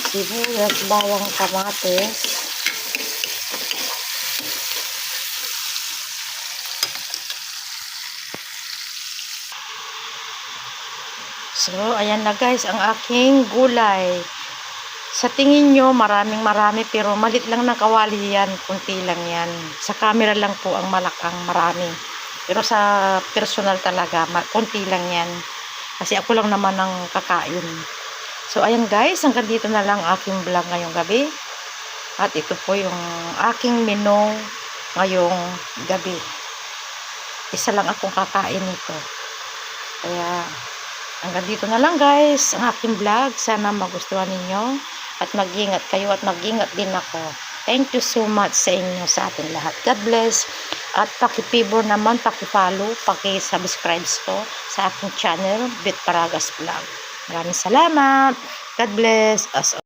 sibuyas, bawang, kamatis. So, ayan na guys, ang aking gulay. Sa tingin nyo, marami pero malit lang ng kawali yan. Kunti lang yan. Sa camera lang po ang malakang marami. Pero sa personal talaga, kunti lang yan. Kasi ako lang naman ang kakain. So, ayan guys, hanggang dito na lang aking vlog ngayong gabi. At ito po yung aking menu ngayong gabi. Isa lang akong kakain nito. Kaya, hanggang dito na lang guys, ang aking vlog. Sana magustuhan ninyo. At mag-ingat kayo at mag-ingat din ako. Thank you so much sa inyo, sa ating lahat. God bless. At paki-favor naman, paki-follow, paki-subscribe ko sa aking channel, Bit Paragas Vlog. Maraming salamat. God bless us all.